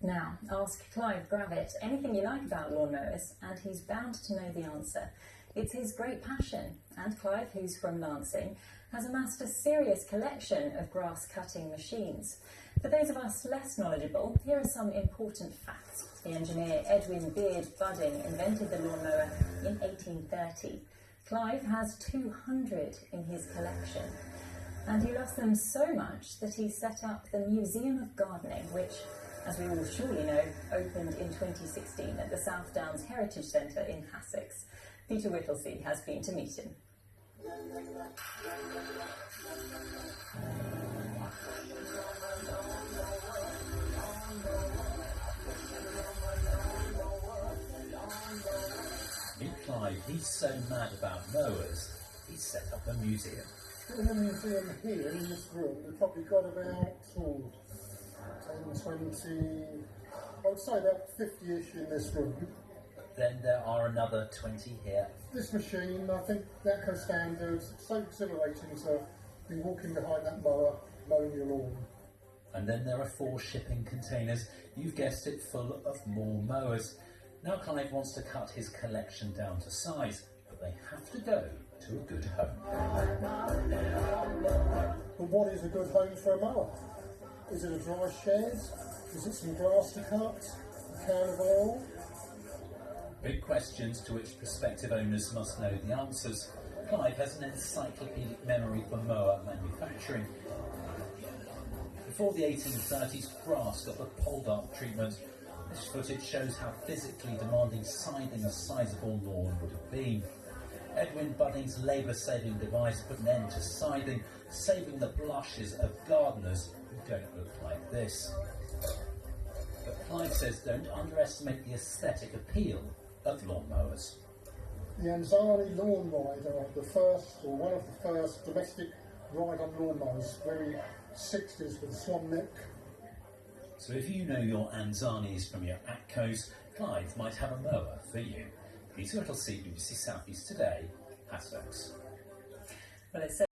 Now, ask Clive Gravitt anything you like about lawnmowers, and he's bound to know the answer. It's his great passion, and Clive, who's from Lancing, has amassed a serious collection of grass-cutting machines. For those of us less knowledgeable, here are some important facts. The engineer Edwin Beard Budding invented the lawnmower in 1830. Clive has 200 in his collection, and he loves them so much that he set up the Museum of Gardening, which, as we all surely know, opened in 2016 at the South Downs Heritage Centre in Essex. Peter Whittlesey has been to meet him. Meet Clive, he's so mad about mowers, he's set up a museum. In the museum here, in this room, we've probably got about 10, 20, I would say about 50-ish in this room. Then there are another 20 here. This machine, I think that has standards. It's so exhilarating to be walking behind that mower, mowing your lawn. And then there are 4 shipping containers, you've guessed it, full of more mowers. Now Clive wants to cut his collection down to size, but they have to go to a good home. But what is a good home for a mower? Is it a dry shed? Is it some grass to cut? A can of oil? Big questions to which prospective owners must know the answers. Clive has an encyclopedic memory for mower manufacturing. Before the 1830s, grass got the poldark treatment. This footage shows how physically demanding scything a sizable lawn would have been. Edwin Budding's labour-saving device put an end to scything, saving the blushes of gardeners who don't look like this. But Clive says don't underestimate the aesthetic appeal of lawnmowers. The Anzani Lawn Rider, the first, or one of the first domestic ride-on lawnmowers, very 60s with a swan neck. So if you know your Anzanis from your Atcos, Clive might have a mower for you. Peter Whittlesey, BBC South East Today, Essex. Well, it's